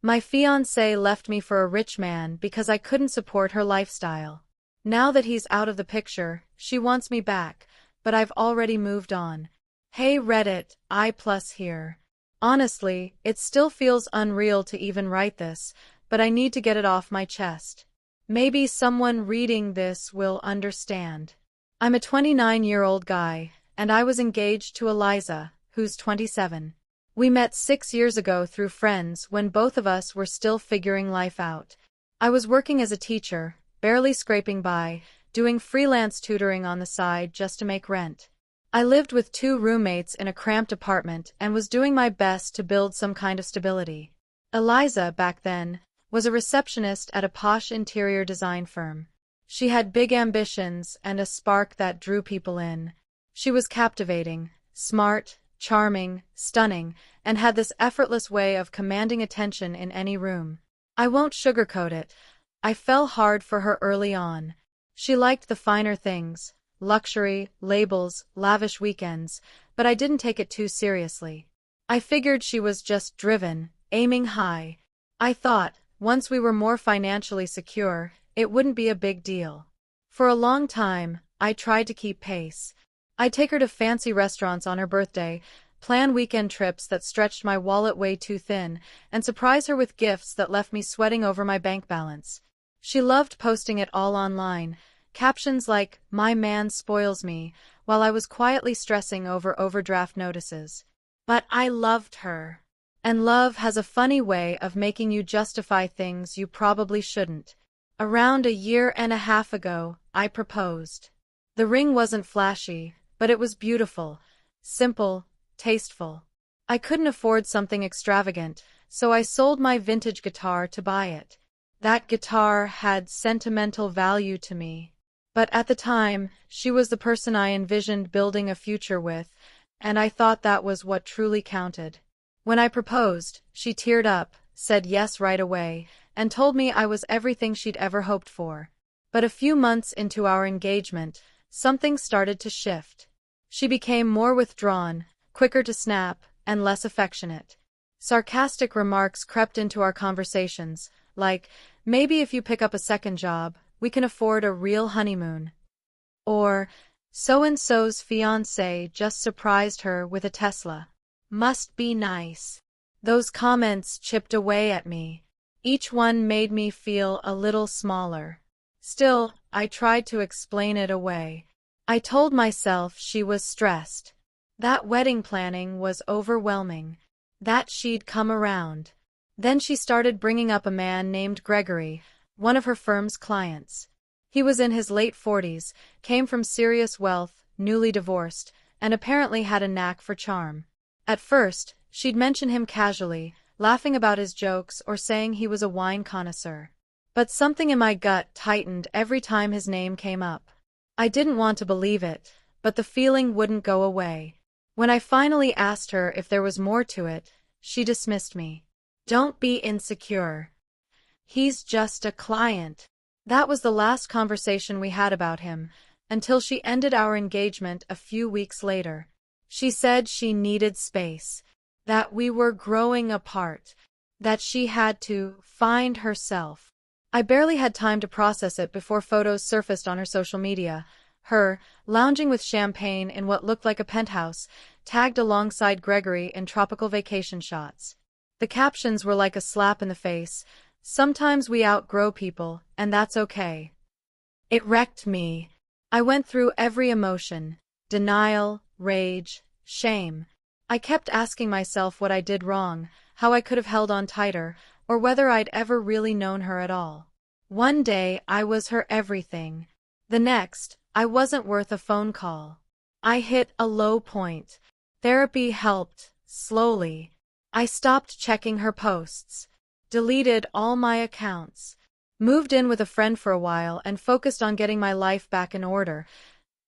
My fiancée left me for a rich man because I couldn't support her lifestyle. Now that he's out of the picture, she wants me back, but I've already moved on. Hey Reddit, I+ here. Honestly, it still feels unreal to even write this, but I need to get it off my chest. Maybe someone reading this will understand. I'm a 29-year-old guy, and I was engaged to Eliza, who's 27. We met 6 years ago through friends when both of us were still figuring life out. I was working as a teacher, barely scraping by, doing freelance tutoring on the side just to make rent. I lived with 2 roommates in a cramped apartment and was doing my best to build some kind of stability. Eliza, back then, was a receptionist at a posh interior design firm. She had big ambitions and a spark that drew people in. She was captivating, smart, charming, stunning, and had this effortless way of commanding attention in any room. I won't sugarcoat it. I fell hard for her early on. She liked the finer things, luxury, labels, lavish weekends, but I didn't take it too seriously. I figured she was just driven, aiming high. I thought, once we were more financially secure, it wouldn't be a big deal. For a long time, I tried to keep pace. I'd take her to fancy restaurants on her birthday, plan weekend trips that stretched my wallet way too thin, and surprise her with gifts that left me sweating over my bank balance. She loved posting it all online, captions like, "My man spoils me," while I was quietly stressing over overdraft notices. But I loved her. And love has a funny way of making you justify things you probably shouldn't. Around a year and a half ago, I proposed. The ring wasn't flashy, but it was beautiful, simple, tasteful. I couldn't afford something extravagant, so I sold my vintage guitar to buy it. That guitar had sentimental value to me. But at the time, she was the person I envisioned building a future with, and I thought that was what truly counted. When I proposed, she teared up, said yes right away, and told me I was everything she'd ever hoped for. But a few months into our engagement, something started to shift. She became more withdrawn, quicker to snap, and less affectionate. Sarcastic remarks crept into our conversations, like, "Maybe if you pick up a second job, we can afford a real honeymoon." Or, "So-and-so's fiancé just surprised her with a Tesla. Must be nice." Those comments chipped away at me. Each one made me feel a little smaller. Still, I tried to explain it away. I told myself she was stressed. That wedding planning was overwhelming. That she'd come around. Then she started bringing up a man named Gregory, one of her firm's clients. He was in his late 40s, came from serious wealth, newly divorced, and apparently had a knack for charm. At first, she'd mention him casually, laughing about his jokes or saying he was a wine connoisseur. But something in my gut tightened every time his name came up. I didn't want to believe it, but the feeling wouldn't go away. When I finally asked her if there was more to it, she dismissed me. "Don't be insecure. He's just a client." That was the last conversation we had about him, until she ended our engagement a few weeks later. She said she needed space, that we were growing apart, that she had to find herself. I barely had time to process it before photos surfaced on her social media. Her, lounging with champagne in what looked like a penthouse, tagged alongside Gregory in tropical vacation shots. The captions were like a slap in the face. "Sometimes we outgrow people, and that's okay." It wrecked me. I went through every emotion: denial, rage, shame. I kept asking myself what I did wrong, how I could have held on tighter, or whether I'd ever really known her at all. One day, I was her everything. The next, I wasn't worth a phone call. I hit a low point. Therapy helped, slowly. I stopped checking her posts, deleted all my accounts, moved in with a friend for a while and focused on getting my life back in order.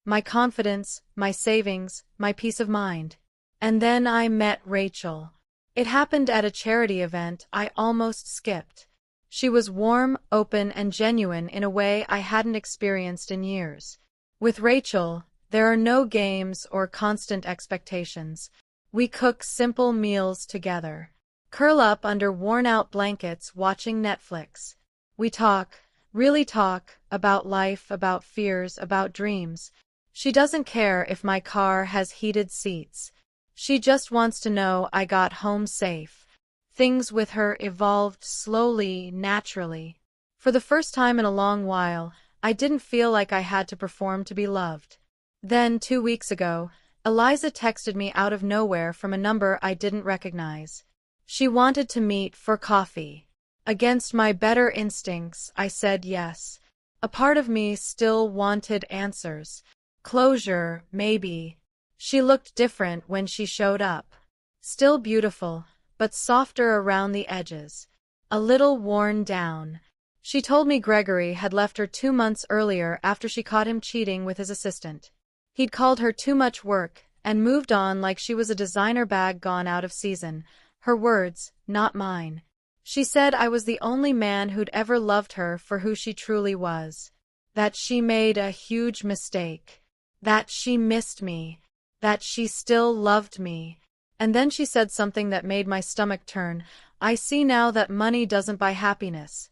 My confidence, my savings, my peace of mind. And then I met Rachel. It happened at a charity event I almost skipped. She was warm, open, and genuine in a way I hadn't experienced in years. With Rachel, there are no games or constant expectations. We cook simple meals together. curl up under worn-out blankets watching Netflix. We talk, really talk, about life, about fears, about dreams. She doesn't care if my car has heated seats. She just wants to know I got home safe. Things with her evolved slowly, naturally. For the first time in a long while, I didn't feel like I had to perform to be loved. Then, 2 weeks ago, Eliza texted me out of nowhere from a number I didn't recognize. She wanted to meet for coffee. Against my better instincts, I said yes. A part of me still wanted answers. Closure, maybe. She looked different when she showed up. Still beautiful, but softer around the edges. A little worn down. She told me Gregory had left her 2 months earlier after she caught him cheating with his assistant. He'd called her too much work and moved on like she was a designer bag gone out of season. Her words, not mine. She said I was the only man who'd ever loved her for who she truly was. That she made a huge mistake. That she missed me. That she still loved me. And then she said something that made my stomach turn. I see now that money doesn't buy happiness.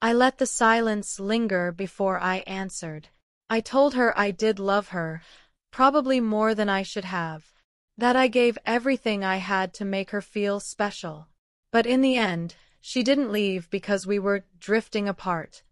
I let the silence linger before I answered. I told her I did love her, probably more than I should have. That I gave everything I had to make her feel special. But in the end, she didn't leave because we were drifting apart.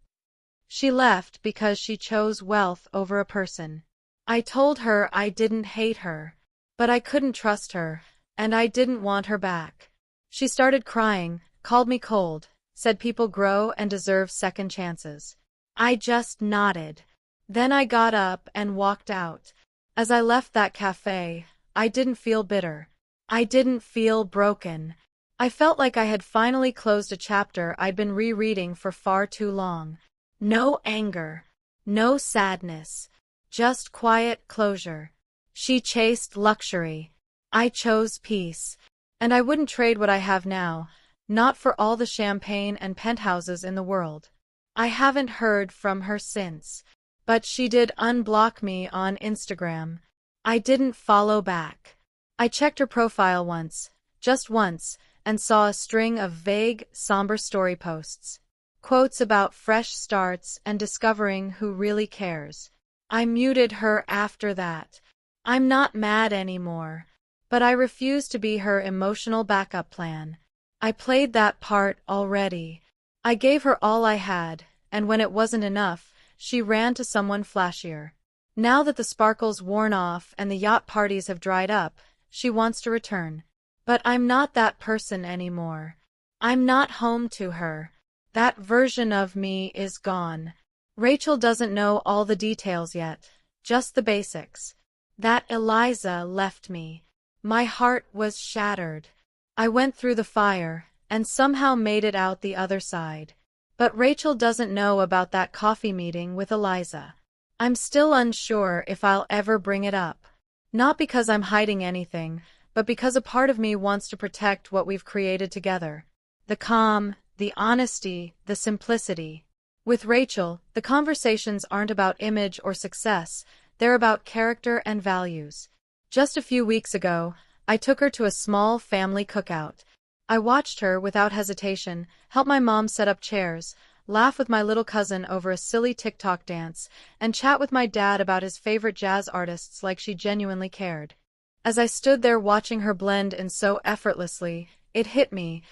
She left because she chose wealth over a person. I told her I didn't hate her, but I couldn't trust her, and I didn't want her back. She started crying, called me cold, said people grow and deserve second chances. I just nodded. Then I got up and walked out. As I left that cafe, I didn't feel bitter. I didn't feel broken. I felt like I had finally closed a chapter I'd been rereading for far too long. No anger. No sadness. Just quiet closure. She chased luxury. I chose peace. And I wouldn't trade what I have now, not for all the champagne and penthouses in the world. I haven't heard from her since. But she did unblock me on Instagram. I didn't follow back. I checked her profile once, just once, and saw a string of vague, somber story posts. Quotes about fresh starts and discovering who really cares. I muted her after that. I'm not mad anymore. But I refuse to be her emotional backup plan. I played that part already. I gave her all I had, and when it wasn't enough, she ran to someone flashier. Now that the sparkle's worn off and the yacht parties have dried up, she wants to return. But I'm not that person anymore. I'm not home to her. That version of me is gone. Rachel doesn't know all the details yet, just the basics. That Eliza left me. My heart was shattered. I went through the fire, and somehow made it out the other side. But Rachel doesn't know about that coffee meeting with Eliza. I'm still unsure if I'll ever bring it up. Not because I'm hiding anything, but because a part of me wants to protect what we've created together. The calm, the honesty, the simplicity. With Rachel, the conversations aren't about image or success, they're about character and values. Just a few weeks ago, I took her to a small family cookout. I watched her, without hesitation, help my mom set up chairs, laugh with my little cousin over a silly TikTok dance, and chat with my dad about his favorite jazz artists like she genuinely cared. As I stood there watching her blend in so effortlessly, it hit me.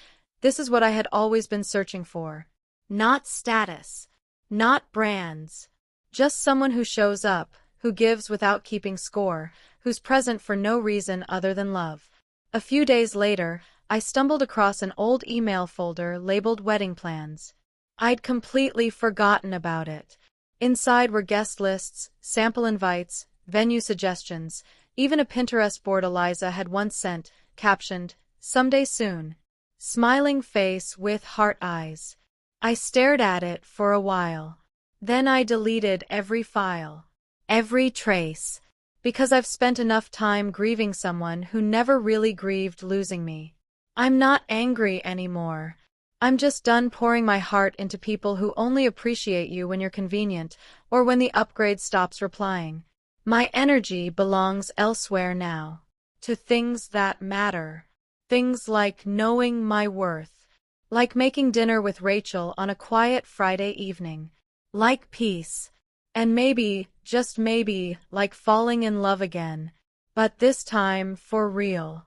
This is what I had always been searching for. Not status. Not brands. Just someone who shows up, who gives without keeping score, who's present for no reason other than love. A few days later, I stumbled across an old email folder labeled wedding plans. I'd completely forgotten about it. Inside were guest lists, sample invites, venue suggestions, even a Pinterest board Eliza had once sent, captioned, "Someday soon." Smiling face with heart eyes. I stared at it for a while. Then I deleted every file. Every trace. Because I've spent enough time grieving someone who never really grieved losing me. I'm not angry anymore. I'm just done pouring my heart into people who only appreciate you when you're convenient, or when the upgrade stops replying. My energy belongs elsewhere now. To things that matter. Things like knowing my worth. Like making dinner with Rachel on a quiet Friday evening. Like peace. And maybe, just maybe, like falling in love again. But this time, for real.